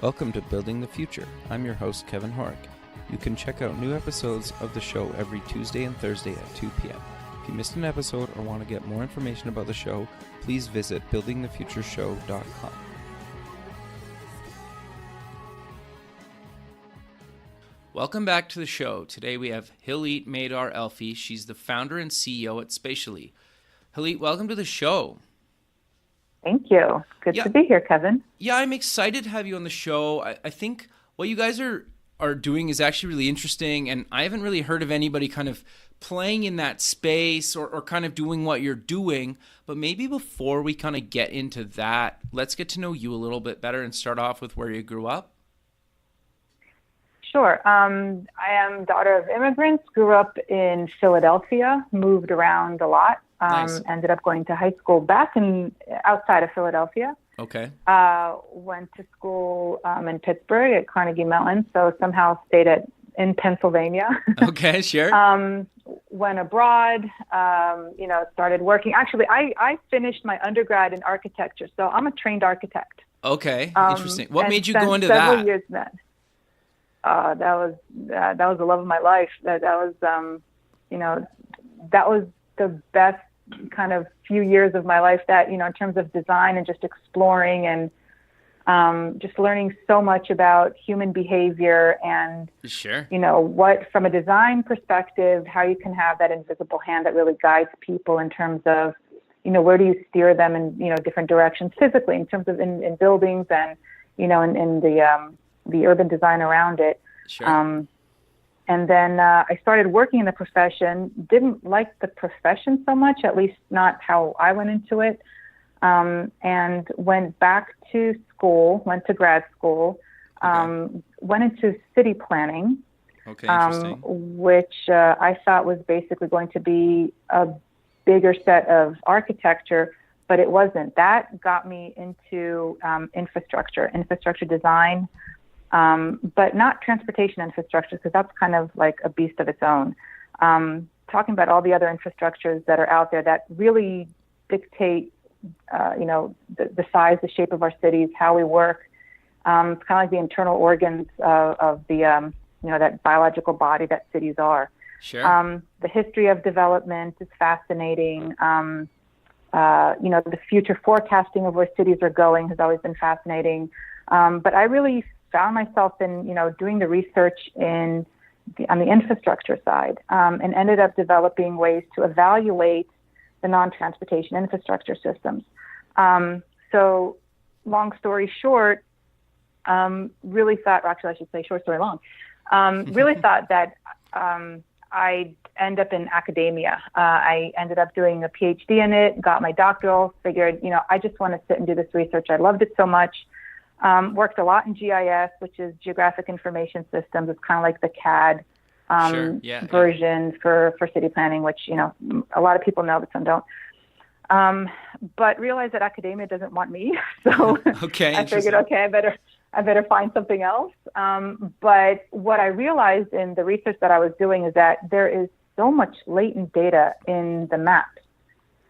Welcome to Building the Future. I'm your host, Kevin Horick. You can check out new episodes of the show every Tuesday and Thursday at 2 p.m. If you missed an episode or want to get more information about the show, please visit buildingthefutureshow.com. Welcome back to the show. Today we have Hillit Meidar-Alfi. She's the founder and CEO at Spatially. Hillit, welcome to the show. Thank you. Good to be here, Kevin. Yeah, I'm excited to have you on the show. I think what you guys are doing is actually really interesting, and I haven't really heard of anybody kind of playing in that space or kind of doing what you're doing. But maybe before we kind of get into that, let's get to know you a little bit better and start off with where you grew up. Sure. I am daughter of immigrants, grew up in Philadelphia, moved around a lot. Nice. Ended up going to high school outside of Philadelphia. Okay. Went to school in Pittsburgh at Carnegie Mellon, so somehow stayed in Pennsylvania. Okay, sure. Went abroad, started working. Actually, I finished my undergrad in architecture, so I'm a trained archectact. Okay, interesting. What made you go into several that? Years then. That was the love of my life. That was the best kind of few years of my life that, in terms of design and just exploring and just learning so much about human behavior and, sure. What from a design perspective, how you can have that invisible hand that really guides people in terms of, where do you steer them in, different directions physically in terms of in buildings and, in the urban design around it. Sure. And then I started working in the profession, didn't like the profession so much, at least not how I went into it, and went back to school, went to grad school, went into city planning, which I thought was basically going to be a bigger set of architecture, but it wasn't. That got me into infrastructure design. But not transportation infrastructure, because that's kind of like a beast of its own. Talking about all the other infrastructures that are out there that really dictate, the size, the shape of our cities, how we work. It's kind of like the internal organs of the, that biological body that cities are. Sure. The history of development is fascinating. The future forecasting of where cities are going has always been fascinating. But I really found myself in, doing the research on the infrastructure side, and ended up developing ways to evaluate the non-transportation infrastructure systems. So long story short, really thought, or actually I should say short story long, really thought that I'd end up in academia. I ended up doing a PhD in it, got my doctoral, figured, I just want to sit and do this research. I loved it so much. Worked a lot in GIS, which is Geographic Information Systems. It's kind of like the CAD version for city planning, which, a lot of people know, but some don't. But realized that academia doesn't want me. So I figured, I better find something else. But what I realized in the research that I was doing is that there is so much latent data in the maps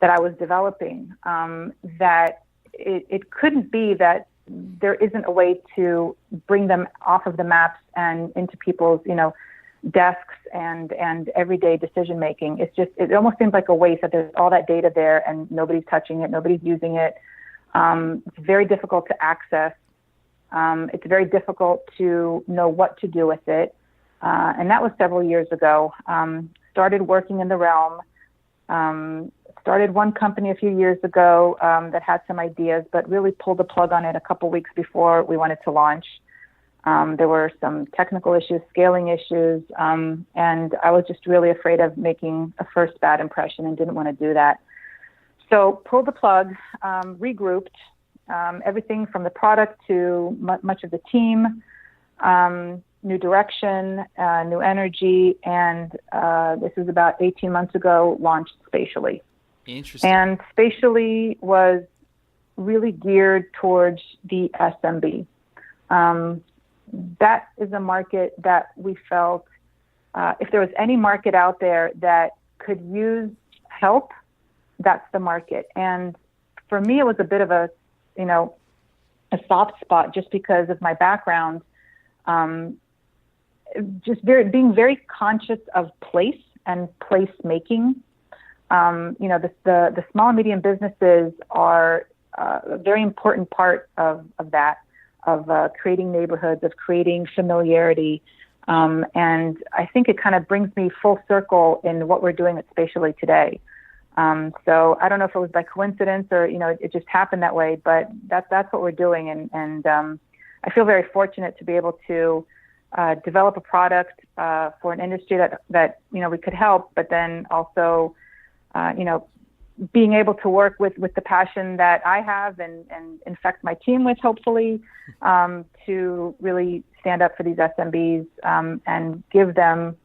that I was developing, that it couldn't be that there isn't a way to bring them off of the maps and into people's, desks and everyday decision making. It almost seems like a waste that there's all that data there and nobody's touching it, nobody's using it. It's very difficult to access. It's very difficult to know what to do with it. And that was several years ago. Started working in the realm. Started one company a few years ago that had some ideas, but really pulled the plug on it a couple weeks before we wanted to launch. There were some technical issues, scaling issues, and I was just really afraid of making a first bad impression and didn't want to do that. So pulled the plug, regrouped, everything from the product to much of the team, new direction, new energy, and this is about 18 months ago, launched Spatially. Interesting. And Spatially was really geared towards the SMB. That is a market that we felt, if there was any market out there that could use help, that's the market. And for me, it was a bit of a, a soft spot just because of my background. Just being very conscious of place and place making. The small and medium businesses are a very important part of that, of creating neighborhoods, of creating familiarity. And I think it kind of brings me full circle in what we're doing at Spatially today. So I don't know if it was by coincidence or, it just happened that way, but that's what we're doing. And I feel very fortunate to be able to develop a product for an industry that we could help, but then also, being able to work with the passion that I have and infect my team with, hopefully, to really stand up for these SMBs and give them,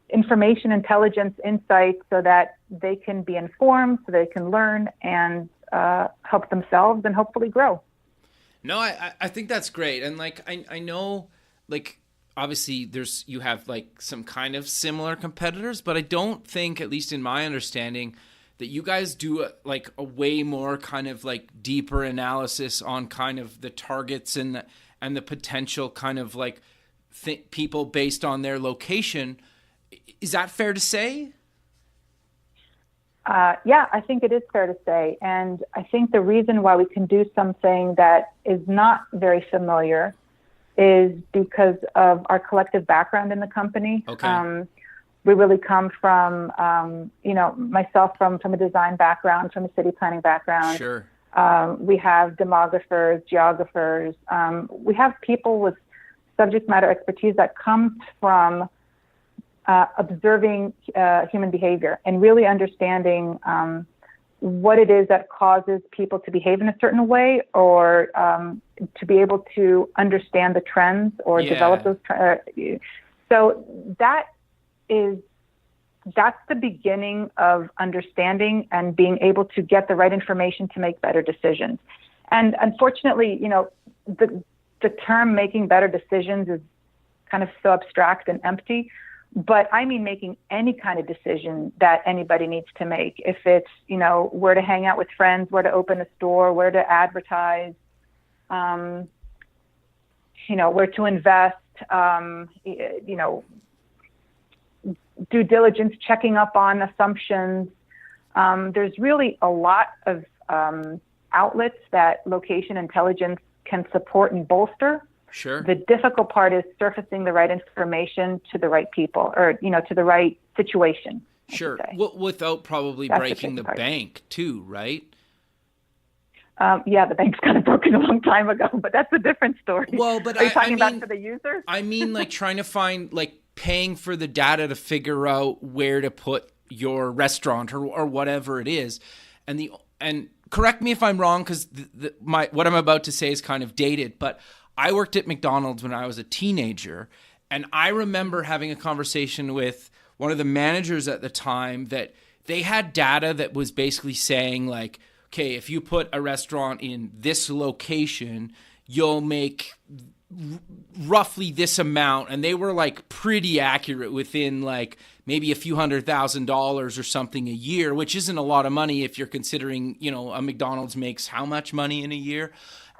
information, intelligence, insights so that they can be informed, so they can learn and help themselves and hopefully grow. No, I think that's great. And I know, obviously you have some kind of similar competitors, but I don't think, at least in my understanding, that you guys do a way more kind of deeper analysis on kind of the targets and the potential kind of people based on their location. Is that fair to say? Yeah, I think it is fair to say. And I think the reason why we can do something that is not very familiar is because of our collective background in the company. Okay. We really come from, myself from a design background, from a city planning background. Sure. We have demographers, geographers. We have people with subject matter expertise that comes from observing human behavior and really understanding what it is that causes people to behave in a certain way, or to be able to understand the trends or develop those trends. So that's the beginning of understanding and being able to get the right information to make better decisions. And unfortunately, the term making better decisions is kind of so abstract and empty. But I mean making any kind of decision that anybody needs to make. If it's, where to hang out with friends, where to open a store, where to advertise, where to invest, due diligence, checking up on assumptions. There's really a lot of outlets that location intelligence can support and bolster. Sure. The difficult part is surfacing the right information to the right people, or, to the right situation. Sure. Without probably breaking the bank too, right? Yeah, the bank's kind of broken a long time ago, but that's a different story. Well, but are you talking about for the users? I mean, trying to find, paying for the data to figure out where to put your restaurant or whatever it is. And correct me if I'm wrong, because what I'm about to say is kind of dated, but I worked at McDonald's when I was a teenager, and I remember having a conversation with one of the managers at the time that they had data that was basically saying okay, if you put a restaurant in this location, you'll make roughly this amount. And they were pretty accurate within maybe a few $100,000 or something a year, which isn't a lot of money if you're considering, a McDonald's makes how much money in a year.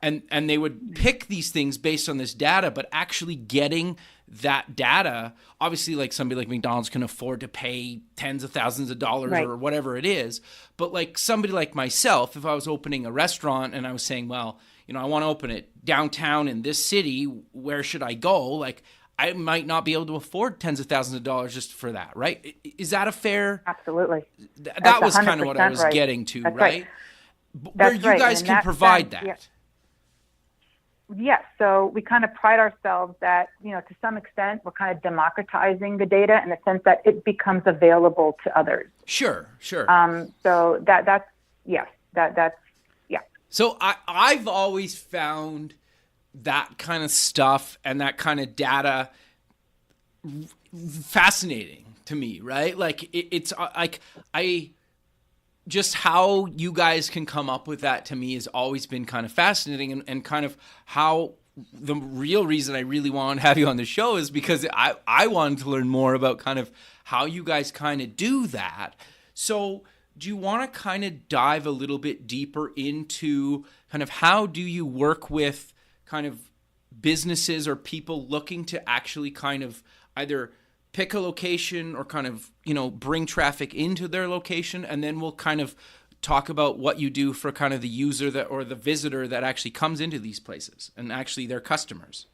And they would pick these things based on this data, but actually getting that data, obviously somebody like McDonald's can afford to pay tens of thousands of dollars, right, or whatever it is. But somebody like myself, if I was opening a restaurant and I was saying, well, I want to open it downtown in this city, where should I go? I might not be able to afford tens of thousands of dollars just for that, right? Is that a fair? Absolutely. That was kind of what I was getting to, That's right? Where you guys can provide that. Yeah. Yes, so we kind of pride ourselves that, to some extent, we're kind of democratizing the data in the sense that it becomes available to others. Sure. So that's yeah. So I've always found that kind of stuff and that kind of data fascinating to me, right? It's just how you guys can come up with that, to me, has always been kind of fascinating, and kind of how the real reason I really want to have you on the show is because I wanted to learn more about kind of how you guys kind of do that. So do you want to kind of dive a little bit deeper into kind of how do you work with kind of businesses or people looking to actually kind of either pick a location or kind of, bring traffic into their location? And then we'll kind of talk about what you do for kind of the user that or the visitor that actually comes into these places and actually their customers.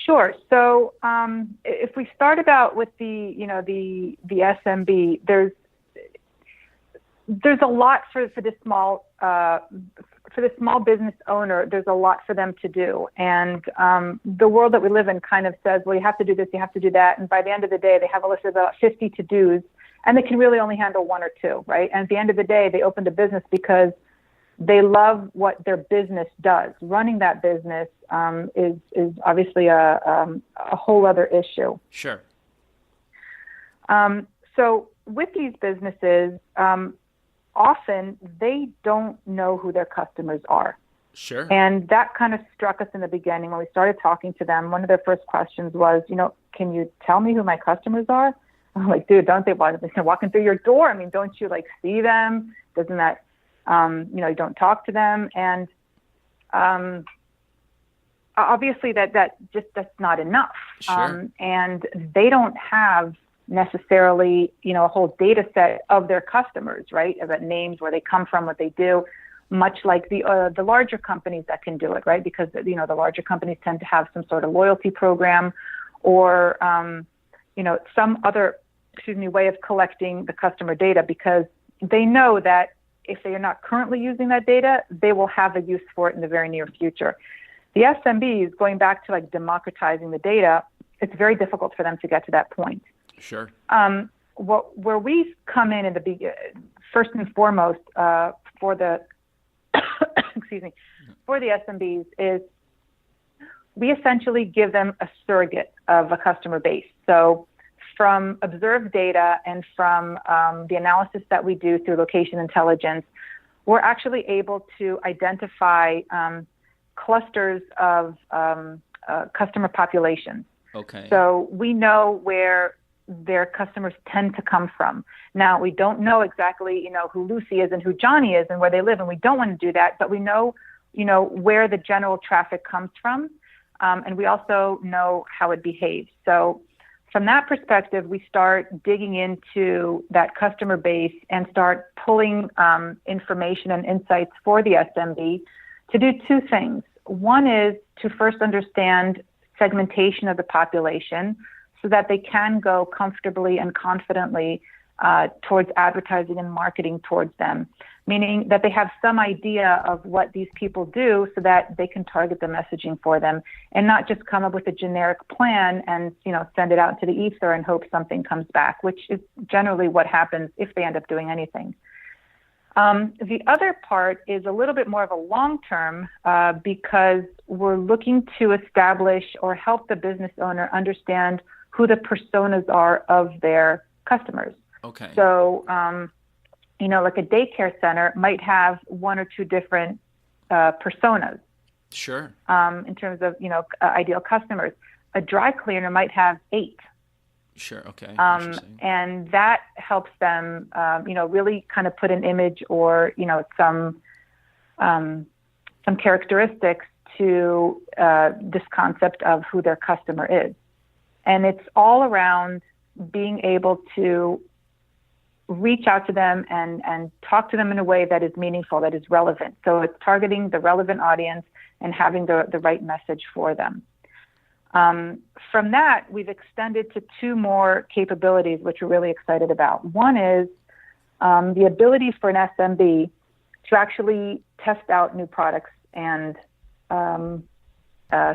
Sure. So if we start about with the SMB, there's a lot for the small business owner. There's a lot for them to do, and the world that we live in kind of says, well, you have to do this, you have to do that, and by the end of the day, they have a list of about 50 to-dos, and they can really only handle one or two, right? And at the end of the day, they opened a business because they love what their business does. Running that business is obviously a whole other issue. Sure. So with these businesses, often they don't know who their customers are. Sure. And that kind of struck us in the beginning when we started talking to them. One of their first questions was, can you tell me who my customers are? I'm like, dude, don't they want to walking through your door? I mean, don't you see them? Doesn't that, you don't talk to them. And obviously that's not enough. Sure. And they don't have necessarily, a whole data set of their customers, right? About names, where they come from, what they do, much like the larger companies that can do it, right? Because, the larger companies tend to have some sort of loyalty program or, some other, way of collecting the customer data, because they know that if they are not currently using that data, they will have a use for it in the very near future. The SMBs, going back to democratizing the data, it's very difficult for them to get to that point. Sure. Where we come in the first and foremost for the for the SMBs is we essentially give them a surrogate of a customer base. So from observed data and from the analysis that we do through location intelligence, we're actually able to identify clusters of customer populations. Okay. So we know where their customers tend to come from. Now, we don't know exactly, who Lucy is and who Johnny is and where they live, and we don't want to do that, but we know, where the general traffic comes from, and we also know how it behaves. So from that perspective, we start digging into that customer base and start pulling information and insights for the SMB to do two things. One is to first understand segmentation of the population so that they can go comfortably and confidently towards advertising and marketing towards them, meaning that they have some idea of what these people do so that they can target the messaging for them and not just come up with a generic plan and, send it out to the ether and hope something comes back, which is generally what happens if they end up doing anything. The other part is a little bit more of a long-term because we're looking to establish or help the business owner understand who the personas are of their customers. Okay. So, like a daycare center might have one or two different personas. Sure. In terms of, ideal customers. A dry cleaner might have 8. Sure. Okay. And that helps them, really kind of put an image or, some characteristics to this concept of who their customer is. And it's all around being able to reach out to them and talk to them in a way that is meaningful, that is relevant. So it's targeting the relevant audience and having the right message for them. From that, we've extended to 2 more capabilities, which we're really excited about. One is the ability for an SMB to actually test out new products and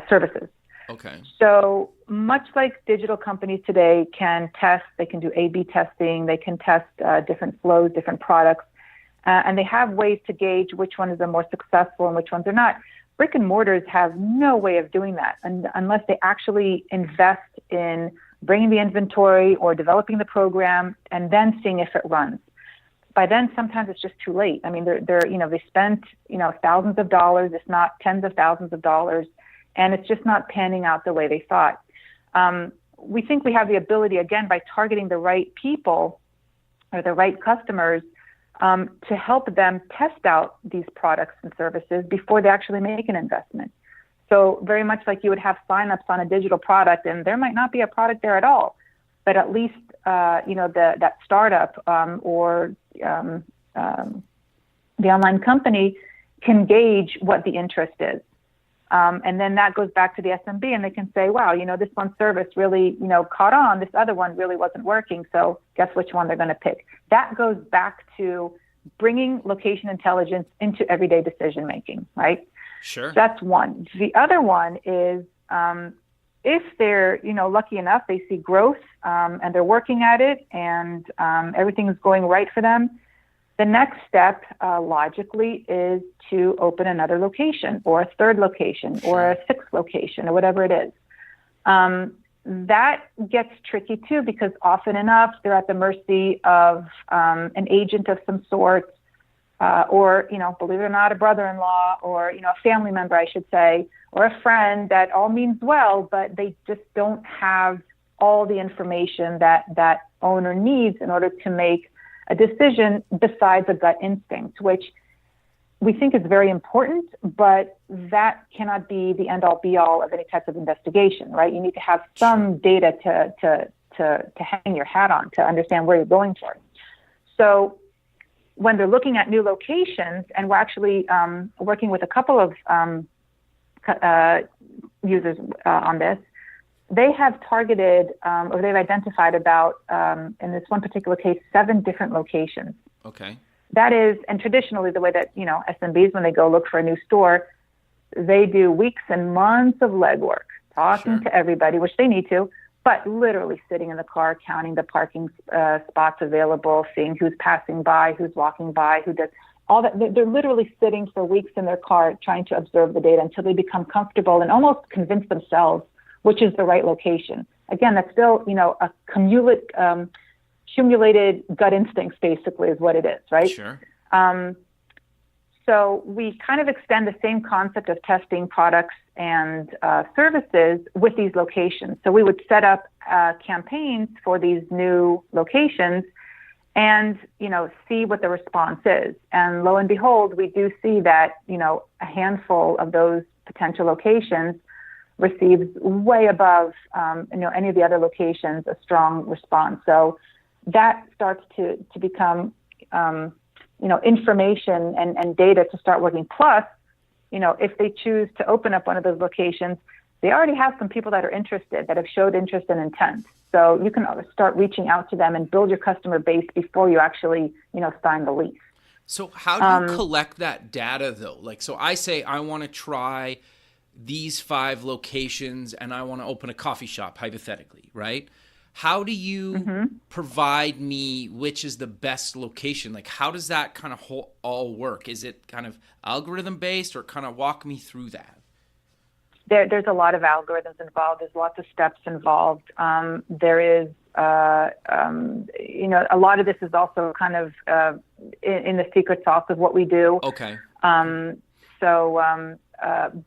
services. Okay. So much like digital companies today can test, they can do A/B testing, they can test different flows, different products, and they have ways to gauge which ones are more successful and which ones are not. Brick and mortars have no way of doing that unless they actually invest in bringing the inventory or developing the program and then seeing if it runs. By then, sometimes it's just too late. I mean, they spent, thousands of dollars, if not tens of thousands of dollars, and it's just not panning out the way they thought. We think we have the ability, again, by targeting the right people, or the right customers to help them test out these products and services before they actually make an investment. So very much like you would have signups on a digital product, and there might not be a product there at all, but at least that startup or the online company can gauge what the interest is. And then that goes back to the SMB, and they can say, wow, this one service really, caught on. This other one really wasn't working. So guess which one they're going to pick. That goes back to bringing location intelligence into everyday decision making, right? Sure. That's one. The other one is if they're, lucky enough, they see growth and they're working at it and everything is going right for them. The next step, logically, is to open another location or a third location or a sixth location or whatever it is. That gets tricky too, because often enough, they're at the mercy of an agent of some sort or, believe it or not, a brother-in-law or, a family member, I should say, or a friend that all means well, but they just don't have all the information that that owner needs in order to make a decision besides a gut instinct, which we think is very important, but that cannot be the end all be all of any type of investigation, right? You need to have some data to hang your hat on to understand where you're going for. So when they're looking at new locations, and we're actually working with a couple of users on this, they have targeted or they've identified about, in this one particular case, 7 different locations. Okay. That is, and traditionally the way that, SMBs, when they go look for a new store, they do weeks and months of legwork, talking to everybody, which they need to, but literally sitting in the car, counting the parking spots available, seeing who's passing by, who's walking by, who does all that. They're literally sitting for weeks in their car trying to observe the data until they become comfortable and almost convince themselves which is the right location. Again, that's still, a cumulated gut instincts, basically, is what it is, right? Sure. So we kind of extend the same concept of testing products and services with these locations. So we would set up campaigns for these new locations and, see what the response is. And lo and behold, we do see that, a handful of those potential locations receives way above, any of the other locations, a strong response. So that starts to become, information and data to start working. Plus, if they choose to open up one of those locations, they already have some people that are interested, that have showed interest and intent. So you can start reaching out to them and build your customer base before you actually, sign the lease. So how do you collect that data though? Like, so I say I want to try these 5 locations and I want to open a coffee shop, hypothetically, right? How do you provide me which is the best location? Like, how does that kind of all work? Is it kind of algorithm based, or kind of walk me through that? There's a lot of algorithms involved. There's lots of steps involved. There is, a lot of this is also kind of in the secret sauce of what we do. Okay.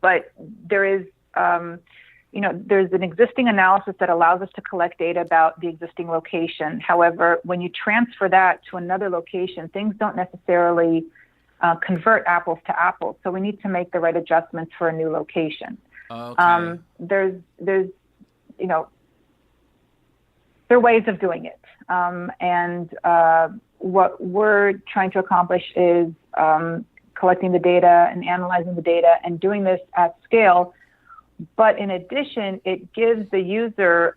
But there is, there's an existing analysis that allows us to collect data about the existing location. However, when you transfer that to another location, things don't necessarily convert apples to apples. So we need to make the right adjustments for a new location. Okay. There are ways of doing it. And what we're trying to accomplish is collecting the data and analyzing the data and doing this at scale. But in addition, it gives the user,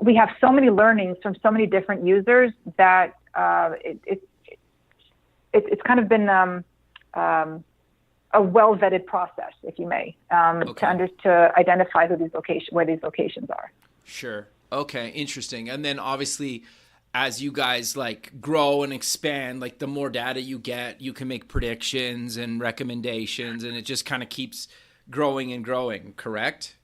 we have so many learnings from so many different users that it's kind of been a well-vetted process, if you may, to identify where these locations are. Sure. Okay. Interesting. And then obviously, as you guys like grow and expand, like the more data you get, you can make predictions and recommendations, and it just kind of keeps growing and growing, correct?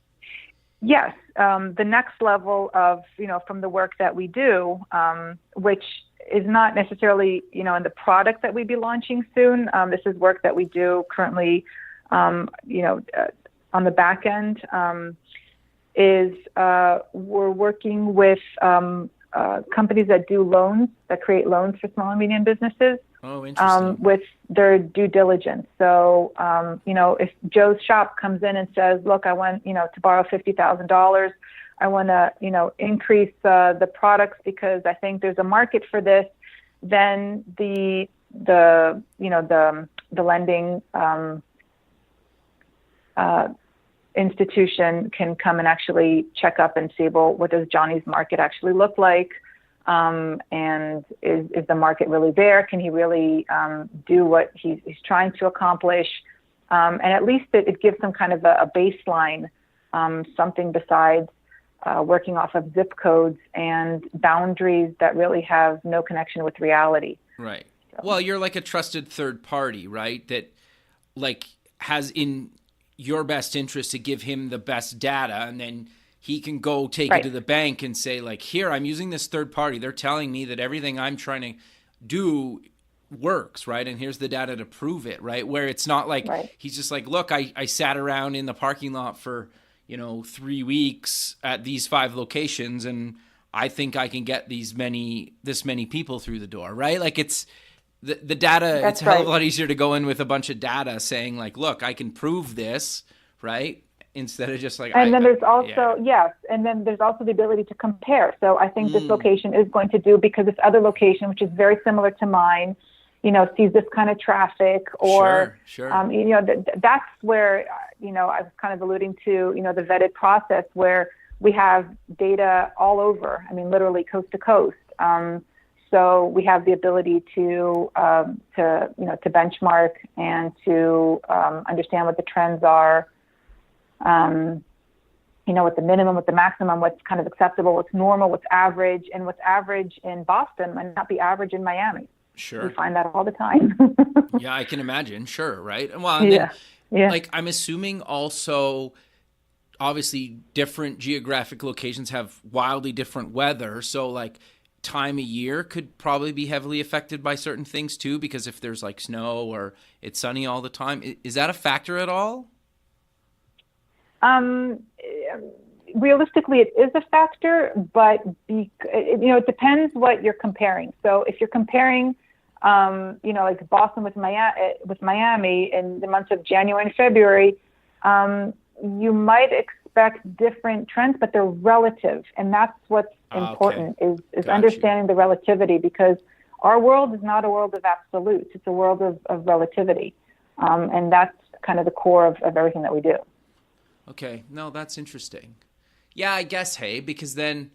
Yes. The next level of, from the work that we do, which is not necessarily, in the product that we'd be launching soon. This is work that we do currently, on the back end, is we're working with companies that do loans, that create loans for small and medium businesses. Oh, interesting. With their due diligence. So, if Joe's shop comes in and says, look, I want, to borrow $50,000, I want to, increase the products because I think there's a market for this, then the lending institution can come and actually check up and see, well, what does Johnny's market actually look like? And is the market really there? Can he really do what he's trying to accomplish? And at least it gives some kind of a baseline, something besides working off of zip codes and boundaries that really have no connection with reality. Right. So. Well, you're like a trusted third party, right? That like has in your best interest to give him the best data, and then he can go take it to the bank and say, like, here, I'm using this third party. They're telling me that everything I'm trying to do works, right? And here's the data to prove it, right? Where it's not like he's just like, look, I sat around in the parking lot for, 3 weeks at these 5 locations, and I think I can get this many people through the door, right? Like it's the data. That's it's a hell of a lot easier to go in with a bunch of data saying like, look, I can prove this, right? Instead of just like, and then there's also and then there's also the ability to compare. So I think this location is going to do because this other location, which is very similar to mine, sees this kind of traffic, or sure. That's where I was kind of alluding to the vetted process where we have data all over. I mean, literally coast to coast. So we have the ability to benchmark and to understand what the trends are. What the minimum, what the maximum, what's kind of acceptable, what's normal, what's average, and what's average in Boston might not be average in Miami. Sure. We find that all the time. Yeah, I can imagine. Sure. Right. Well, and then, like, I'm assuming also, obviously different geographic locations have wildly different weather. So like time of year could probably be heavily affected by certain things too, because if there's like snow or it's sunny all the time, is that a factor at all? Realistically, it is a factor, but it depends what you're comparing. So if you're comparing, like Boston with Miami in the months of January and February, you might expect different trends, but they're relative, and that's what's important is understanding the relativity, because our world is not a world of absolutes; it's a world of relativity, and that's kind of the core of everything that we do. Okay, no, that's interesting. Yeah, I guess, hey, because then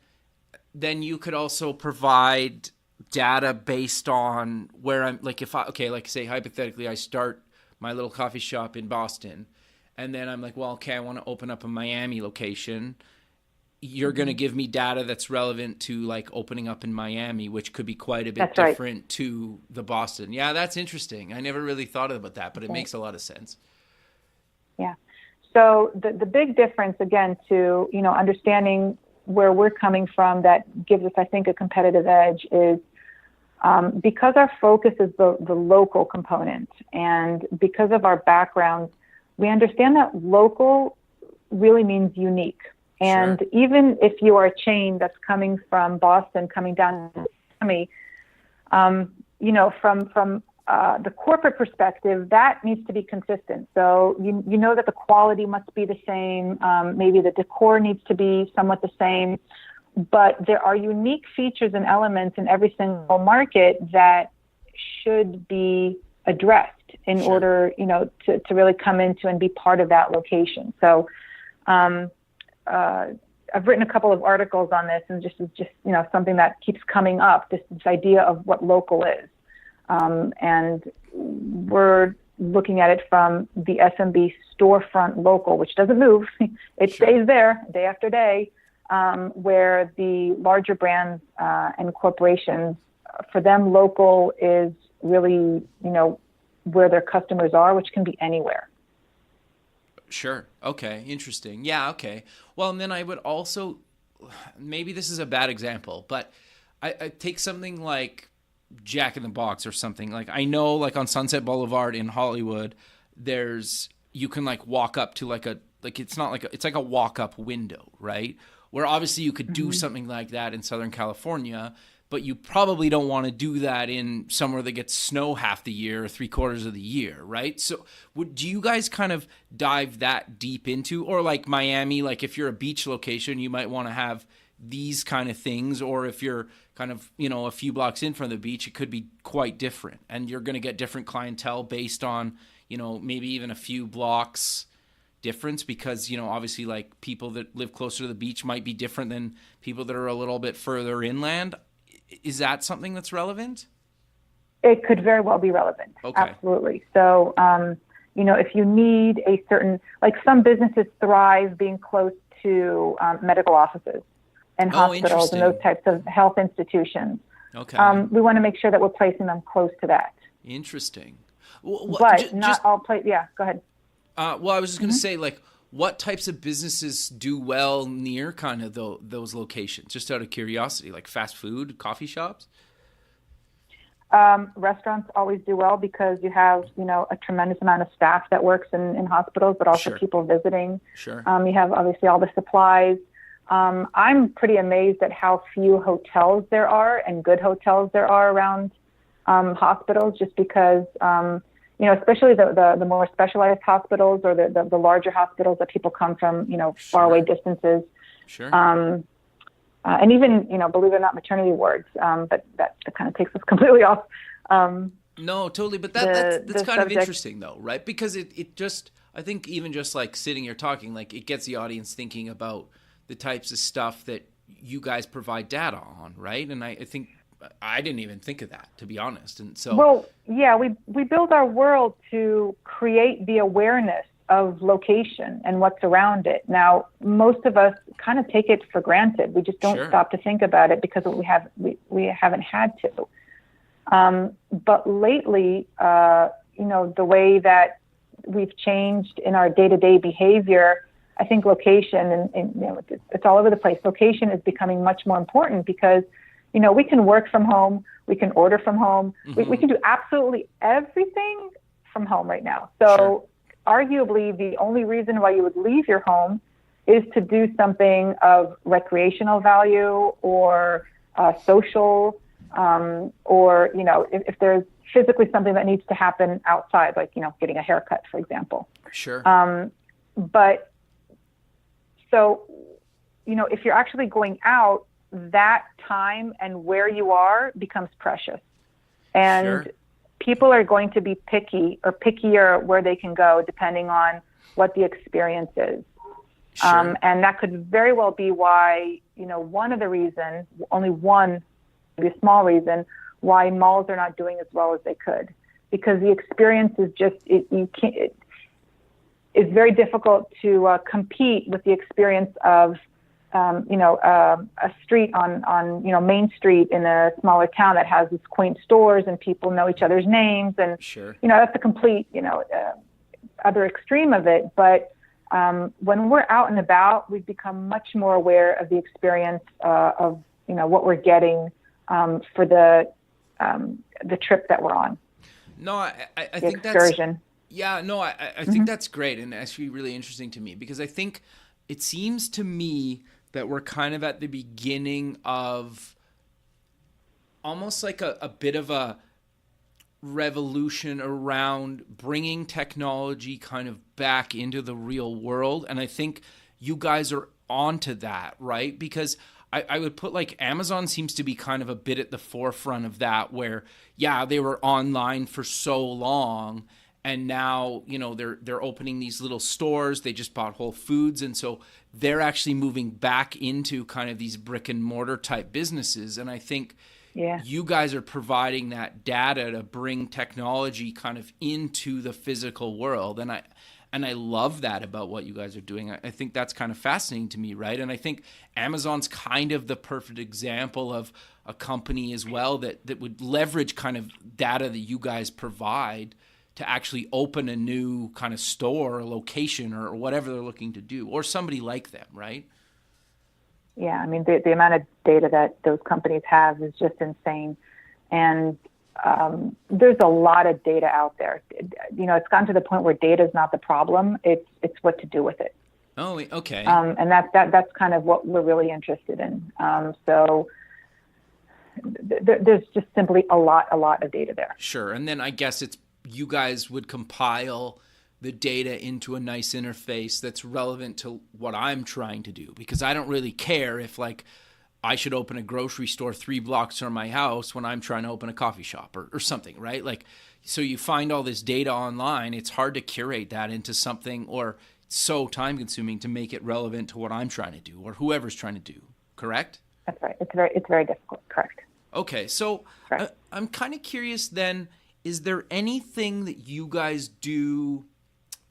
you could also provide data based on where I'm, like like say hypothetically I start my little coffee shop in Boston, and then I'm like, well, okay, I want to open up a Miami location. You're going to give me data that's relevant to like opening up in Miami, which could be quite a bit different to the Boston. Yeah, that's interesting. I never really thought about that, but it makes a lot of sense. Yeah. So the big difference, again, to, understanding where we're coming from that gives us, I think, a competitive edge is because our focus is the local component, and because of our backgrounds, we understand that local really means unique. And even if you are a chain that's coming from Boston, coming down to Miami, from the corporate perspective, that needs to be consistent. So you know that the quality must be the same. Maybe the decor needs to be somewhat the same. But there are unique features and elements in every single market that should be addressed in order, to really come into and be part of that location. So I've written a couple of articles on this, and just something that keeps coming up, this idea of what local is. And we're looking at it from the SMB storefront local, which doesn't move. It stays there day after day, where the larger brands and corporations, for them, local is really, where their customers are, which can be anywhere. Sure. Okay. Interesting. Yeah. Okay. Well, and then I would also, maybe this is a bad example, but I take something like Jack in the Box or something. Like I know, like on Sunset Boulevard in Hollywood, you can like walk up to it's not like it's like a walk up window, right? where obviously you could do something like that in Southern California, but you probably don't want to do that in somewhere that gets snow half the year or 3/4 of the year, right? So do you guys kind of dive that deep into, or like Miami, like if you're a beach location, you might want to have these kind of things, or if you're kind of, a few blocks in from the beach, it could be quite different, and you're going to get different clientele based on, maybe even a few blocks difference, because, obviously like people that live closer to the beach might be different than people that are a little bit further inland. Is that something that's relevant? It could very well be relevant. Okay. Absolutely. So, if you need a certain, like some businesses thrive being close to medical offices and hospitals and those types of health institutions. Okay. We want to make sure that we're placing them close to that. Interesting. But not all places. Yeah, go ahead. Well, I was just going to say, like, what types of businesses do well near kind of those locations? Just out of curiosity, like fast food, coffee shops? Restaurants always do well because you have, a tremendous amount of staff that works in hospitals, but also people visiting. Sure. You have obviously all the supplies. I'm pretty amazed at how few hotels there are and good hotels there are around hospitals, just because especially the more specialized hospitals or the larger hospitals that people come from, far away distances. Sure. And even, believe it or not, maternity wards. But that kind of takes us completely off. No, totally. But that's kind of interesting, though, right? Because it just, I think even just like sitting here talking, like it gets the audience thinking about the types of stuff that you guys provide data on, right? And I think I didn't even think of that, to be honest. And so, well, yeah, we build our world to create the awareness of location and what's around it. Now, most of us kind of take it for granted. We just don't stop to think about it because we haven't had to. But lately, the way that we've changed in our day-to-day behavior, I think location and it's all over the place. Location is becoming much more important because we can work from home, we can order from home, we can do absolutely everything from home right now. So arguably the only reason why you would leave your home is to do something of recreational value or social, or, if there's physically something that needs to happen outside, like, getting a haircut, for example. Sure. But so, if you're actually going out, that time and where you are becomes precious. And people are going to be picky or pickier where they can go depending on what the experience is. And that could very well be why, one of the reasons, only one, maybe a small reason, why malls are not doing as well as they could. Because the experience is just, it's very difficult to compete with the experience of a street on Main Street in a smaller town that has these quaint stores and people know each other's names. And, that's the complete, other extreme of it. But when we're out and about, we've become much more aware of the experience of, what we're getting for the trip that we're on. No, I think excursion. I think that's great. And actually really interesting to me because I think it seems to me that we're kind of at the beginning of almost like a bit of a revolution around bringing technology kind of back into the real world. And I think you guys are onto that, right? Because I would put like Amazon seems to be kind of a bit at the forefront of that where, they were online for so long. And now, they're opening these little stores. They just bought Whole Foods. And so they're actually moving back into kind of these brick and mortar type businesses. And I think you guys are providing that data to bring technology kind of into the physical world. And I love that about what you guys are doing. I think that's kind of fascinating to me, right? And I think Amazon's kind of the perfect example of a company as well that would leverage kind of data that you guys provide to actually open a new kind of store or location or whatever they're looking to do, or somebody like them, right? Yeah, I mean, the amount of data that those companies have is just insane. And there's a lot of data out there. It's gotten to the point where data is not the problem. It's what to do with it. Oh, okay. And that's kind of what we're really interested in. So there's just simply a lot of data there. Sure. And then I guess it's you guys would compile the data into a nice interface that's relevant to what I'm trying to do, because I don't really care if like I should open a grocery store 3 blocks from my house when I'm trying to open a coffee shop or something, right? Like, so you find all this data online. It's hard to curate that into something, or it's so time consuming to make it relevant to what I'm trying to do or whoever's trying to do. Correct? That's right. It's very difficult. Correct. Okay. So I'm kind of curious then, is there anything that you guys do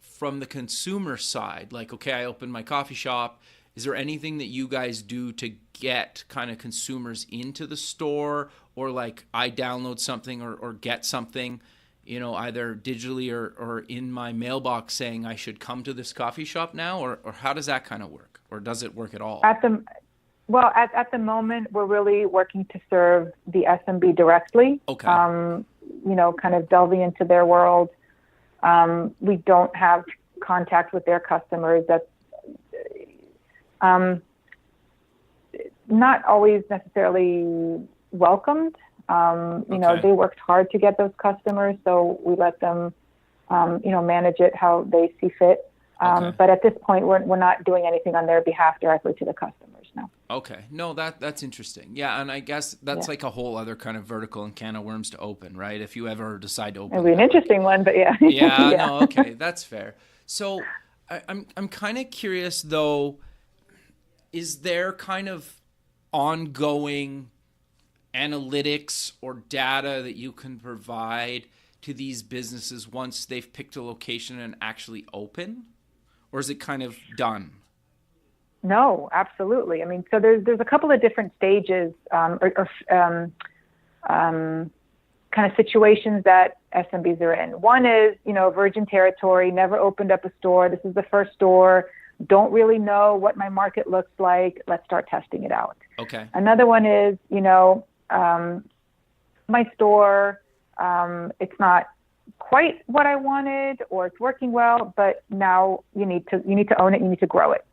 from the consumer side? Like, okay, I opened my coffee shop. Is there anything that you guys do to get kind of consumers into the store, or like I download something or get something, you know, either digitally or in my mailbox saying I should come to this coffee shop now, or how does that kind of work? Or does it work at all? At the moment, we're really working to serve the SMB directly. Okay. You know, kind of delving into their world. We don't have contact with their customers. That's not always necessarily welcomed. You know, they worked hard to get those customers, so we let them, you know, manage it how they see fit. But at this point, we're not doing anything on their behalf directly to the customers. No. Okay. No, that's interesting. Yeah, and I guess that's like a whole other kind of vertical and can of worms to open, right? If you ever decide to open. It'll be an interesting one, but yeah. Yeah. No. Okay, that's fair. So I'm kind of curious though. Is there kind of ongoing analytics or data that you can provide to these businesses once they've picked a location and actually open, or is it kind of done? No, absolutely. I mean, so there's a couple of different stages kind of situations that SMBs are in. One is, you know, virgin territory, never opened up a store. This is the first store. Don't really know what my market looks like. Let's start testing it out. Okay. Another one is, you know, my store, it's not quite what I wanted, or it's working well, but now you need to own it. You need to grow it.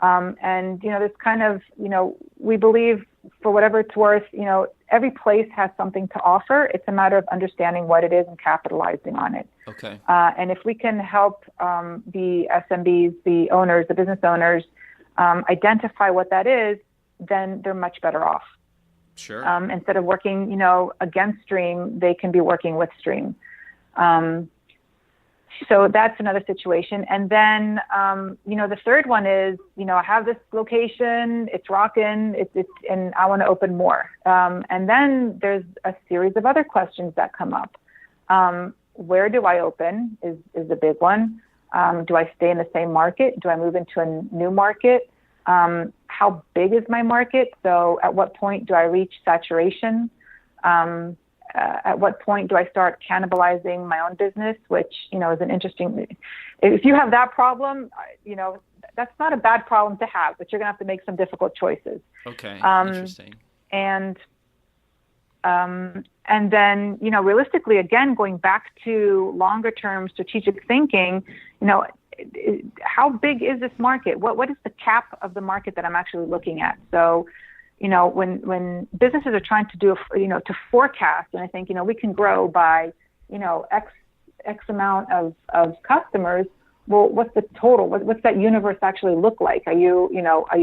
And, you know, there's kind of, you know, we believe for whatever it's worth, you know, every place has something to offer. It's a matter of understanding what it is and capitalizing on it. Okay. And if we can help the SMBs, the owners, the business owners, identify what that is, then they're much better off. Sure. Instead of working, you know, against Stream, they can be working with Stream. So that's another situation. And then, you know, the third one is, you know, I have this location, it's rocking, and I want to open more. And then there's a series of other questions that come up. Where do I open is a big one. Do I stay in the same market? Do I move into a new market? How big is my market? So at what point do I reach saturation? At what point do I start cannibalizing my own business, which, you know, is an interesting, if you have that problem, you know, that's not a bad problem to have, but you're going to have to make some difficult choices. Okay. Interesting. And then, you know, realistically, again, going back to longer term strategic thinking, you know, how big is this market? What is the cap of the market that I'm actually looking at? So, you know, when businesses are trying to do, you know, to forecast, and I think, you know, we can grow by, you know, X amount of customers. Well, what's the total? What's that universe actually look like? Are you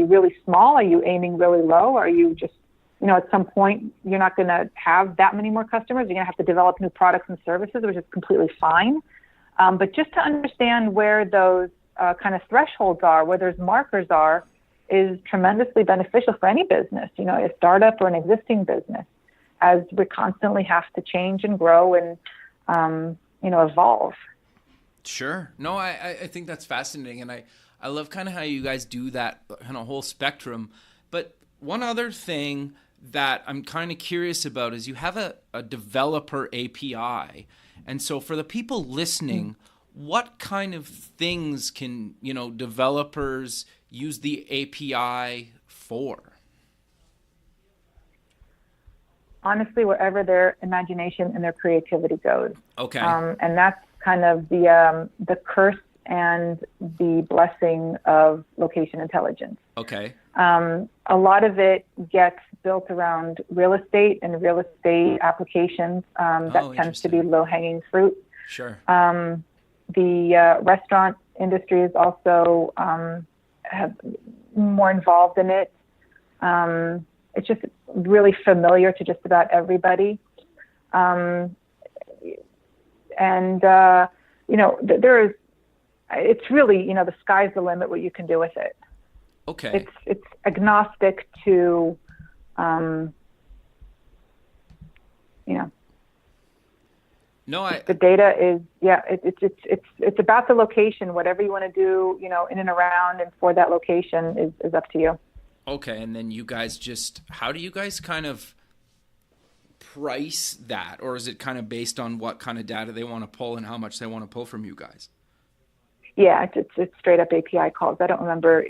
really small? Are you aiming really low? Are you just, you know, at some point you're not going to have that many more customers. You're going to have to develop new products and services, which is completely fine. But just to understand where those kind of thresholds are, where those markers are, is tremendously beneficial for any business, you know, a startup or an existing business, as we constantly have to change and grow and, you know, evolve. Sure. No, I think that's fascinating. And I love kind of how you guys do that kind of whole spectrum. But one other thing that I'm kind of curious about is you have a developer API. And so for the people listening, what kind of things can, you know, developers use the API for? Honestly, wherever their imagination and their creativity goes. Okay. And that's kind of the curse and the blessing of location intelligence. Okay. A lot of it gets built around real estate and real estate applications. That tends to be low-hanging fruit. Sure. The restaurant industry is also have more involved in it. It's just really familiar to just about everybody. It's really, the sky's the limit what you can do with it. Okay. It's agnostic to, the data is, it's about the location. Whatever you want to do, in and around and for that location is up to you. Okay. And then you guys how do you guys kind of price that? Or is it kind of based on what kind of data they want to pull and how much they want to pull from you guys? Yeah, it's straight up API calls. I don't remember, it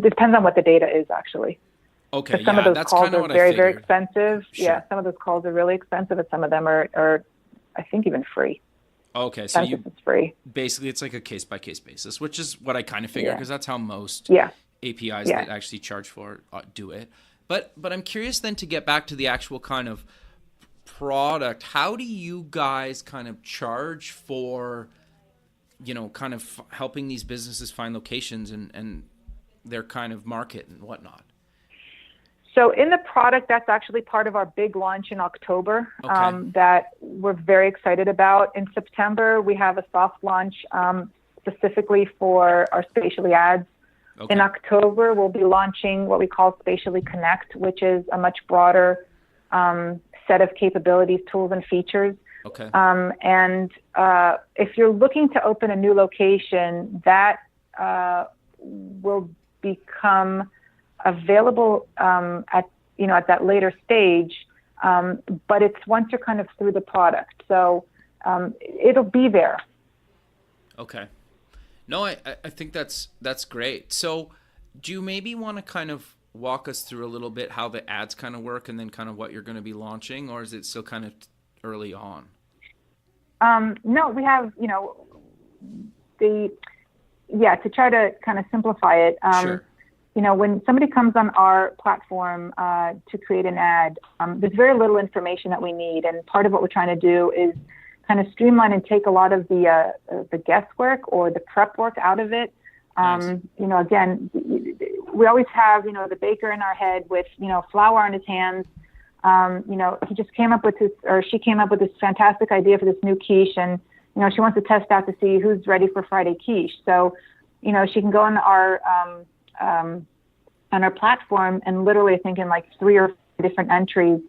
depends on what the data is actually. Okay, some of those that's calls kind of are what very, I very figured. expensive. Sure. Yeah, some of those calls are really expensive, and some of them are I think, even free. Okay, so it's free. Basically, it's like a case-by-case basis, which is what I kind of figured because that's how most APIs that actually charge for do it. But I'm curious then to get back to the actual kind of product. How do you guys kind of charge for, kind of helping these businesses find locations and their kind of market and whatnot? So in the product, that's actually part of our big launch in October that we're very excited about. In September, we have a soft launch specifically for our Spatially ads. Okay. In October, we'll be launching what we call Spatially Connect, which is a much broader set of capabilities, tools, and features. Okay. If you're looking to open a new location, that will become available at that later stage, but it's once you're kind of through the product, so it'll be there. Okay. No, I think that's great. So do you maybe want to kind of walk us through a little bit how the ads kind of work and then kind of what you're going to be launching, or is it still kind of early on? No, we have, to try to kind of simplify it. Sure. When somebody comes on our platform to create an ad, there's very little information that we need. And part of what we're trying to do is kind of streamline and take a lot of the guesswork or the prep work out of it. Nice. Again, we always have, the baker in our head with, flour on his hands. He just came up with she came up with this fantastic idea for this new quiche, and, she wants to test out to see who's ready for Friday quiche. So, she can go on our platform and literally, I think in like 3 or 4 different entries,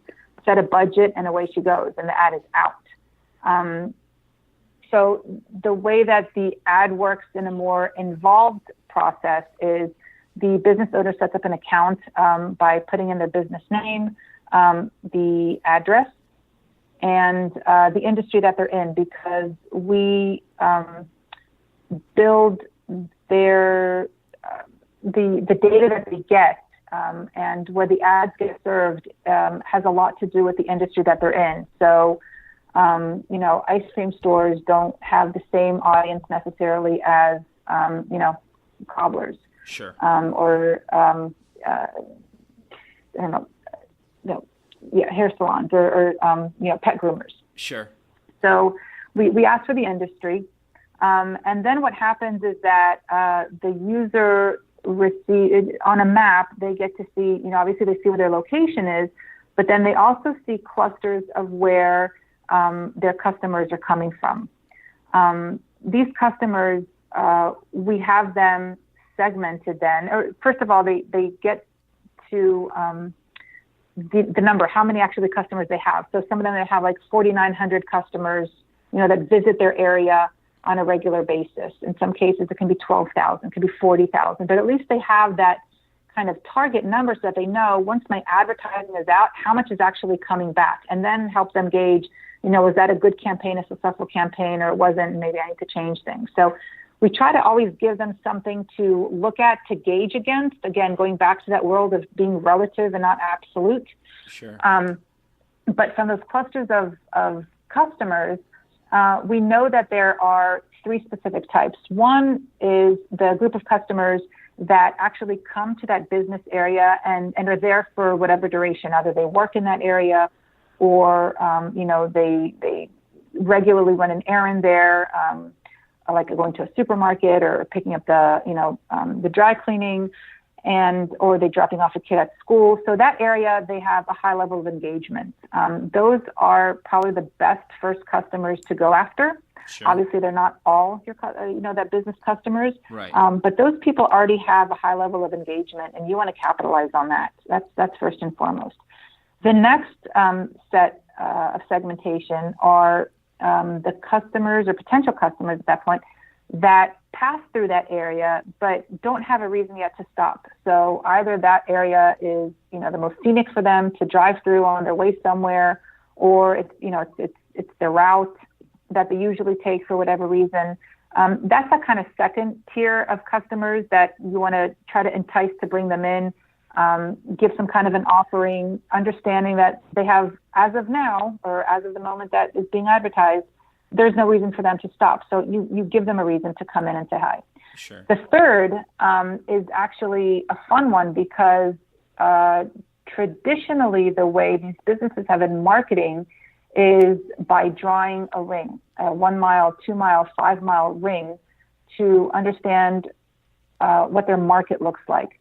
set a budget, and away she goes, and the ad is out. So the way that the ad works in a more involved process is the business owner sets up an account by putting in their business name, the address, and the industry that they're in, because we build their the data that they get and where the ads get served has a lot to do with the industry that they're in. So, ice cream stores don't have the same audience necessarily as, cobblers. Sure. Or, hair salons or pet groomers. Sure. So we ask for the industry. And then what happens is that the user on a map, they get to see, obviously they see where their location is, but then they also see clusters of where their customers are coming from. These customers, we have them segmented then. Or first of all, they get to the number, how many actually customers they have. So some of them, they have like 4,900 customers, that visit their area on a regular basis. In some cases, it can be 12,000, it could be 40,000, but at least they have that kind of target number so that they know once my advertising is out, how much is actually coming back, and then help them gauge, was that a good campaign, a successful campaign, or it wasn't, maybe I need to change things. So we try to always give them something to look at, to gauge against, again, going back to that world of being relative and not absolute. Sure. But from those clusters of customers, we know that there are three specific types. One is the group of customers that actually come to that business area and are there for whatever duration. Either they work in that area or, they regularly run an errand there, like going to a supermarket or picking up the dry cleaning, or they dropping off a kid at school. So that area, they have a high level of engagement. Those are probably the best first customers to go after. Sure. Obviously, they're not all your, that business customers, right. But those people already have a high level of engagement, and you want to capitalize on that. That's first and foremost. The next set of segmentation are the customers or potential customers at that point that pass through that area but don't have a reason yet to stop. So either that area is the most scenic for them to drive through on their way somewhere, or it's their route that they usually take for whatever reason. That's that kind of second tier of customers that you want to try to entice to bring them in, give some kind of an offering, understanding that they have, as of now, or as of the moment that is being advertised, there's no reason for them to stop. So you give them a reason to come in and say hi. Sure. The third is actually a fun one because traditionally the way these businesses have been marketing is by drawing a ring, a 1 mile, 2 mile, 5 mile ring to understand what their market looks like.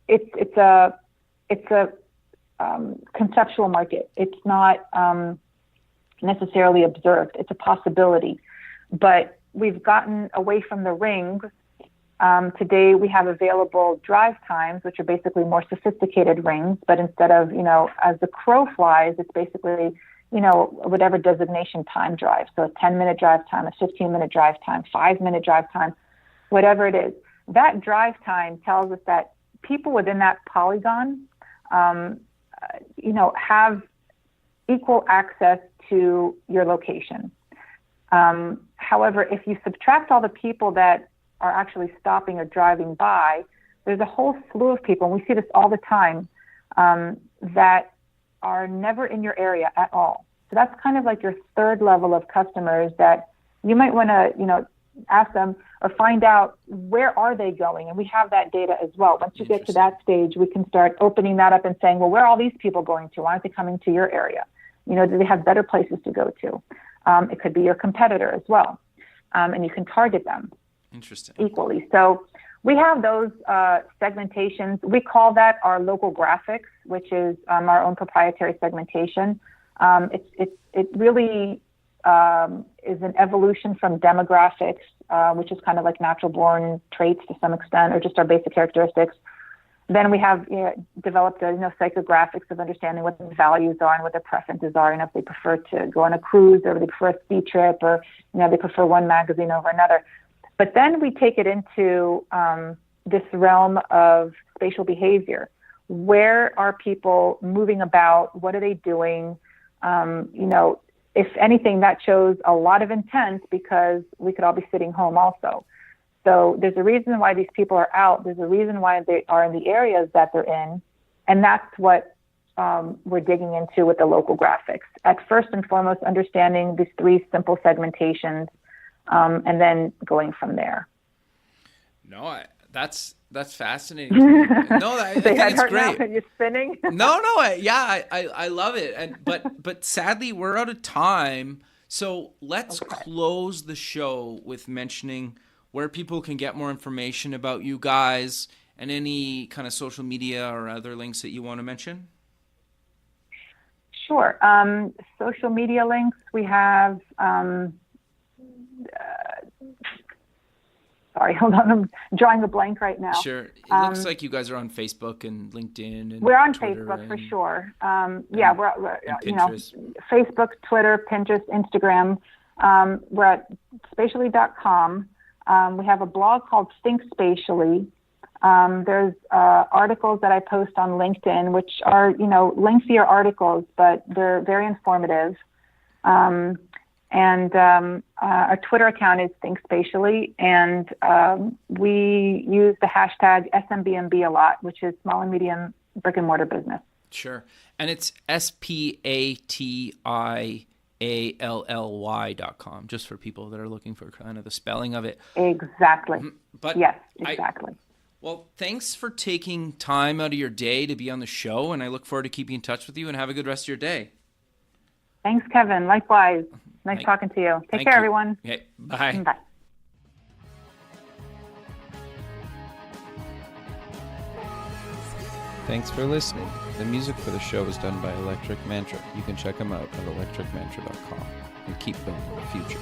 It's a conceptual market. It's not necessarily observed. It's a possibility, but we've gotten away from the rings. Today we have available drive times, which are basically more sophisticated rings, but instead of, as the crow flies, it's basically, whatever designation time drive. So a 10-minute drive time, a 15-minute drive time, 5-minute drive time, whatever it is. That drive time tells us that people within that polygon, have equal access to your location. However, if you subtract all the people that are actually stopping or driving by, there's a whole slew of people, and we see this all the time, that are never in your area at all. So that's kind of like your third level of customers that you might want to, ask them or find out where are they going. And we have that data as well. Once you get to that stage, we can start opening that up and saying, well, where are all these people going to? Why aren't they coming to your area? Do they have better places to go to? It could be your competitor as well. And you can target them equally. So we have those segmentations. We call that our local graphics, which is our own proprietary segmentation. It really is an evolution from demographics, which is kind of like natural born traits to some extent, or just our basic characteristics. Then we have developed psychographics of understanding what the values are and what their preferences are, and if they prefer to go on a cruise or they prefer a ski trip, or they prefer one magazine over another. But then we take it into this realm of spatial behavior. Where are people moving about? What are they doing? If anything, that shows a lot of intent because we could all be sitting home also. So there's a reason why these people are out. There's a reason why they are in the areas that they're in. And that's what we're digging into with the local graphics. At first and foremost, understanding these three simple segmentations, and then going from there. No, that's fascinating. No, I think it's great. Now, you're spinning. I love it. And but sadly, we're out of time. So let's close the show with mentioning where people can get more information about you guys and any kind of social media or other links that you want to mention. Sure. Social media links. We have. Sorry, hold on. I'm drawing a blank right now. Sure. It looks like you guys are on Facebook and LinkedIn. And we're on Twitter Facebook for sure. We're Facebook, Twitter, Pinterest, Instagram. We're at spatially.com. We have a blog called Think Spatially. There's articles that I post on LinkedIn, which are, lengthier articles, but they're very informative. And our Twitter account is Think Spatially, and we use the hashtag SMBMB a lot, which is small and medium brick and mortar business. Sure. And it's SPATILY Allly.com, just for people that are looking for kind of the spelling of it. Exactly. But yes, exactly. Well, thanks for taking time out of your day to be on the show, and I look forward to keeping in touch with you, and have a good rest of your day. Thanks, Kevin. Likewise. Nice talking to you. Take care, everyone. Okay, bye. Bye. Thanks for listening. The music for the show is done by Electric Mantra. You can check them out at electricmantra.com and keep building the future.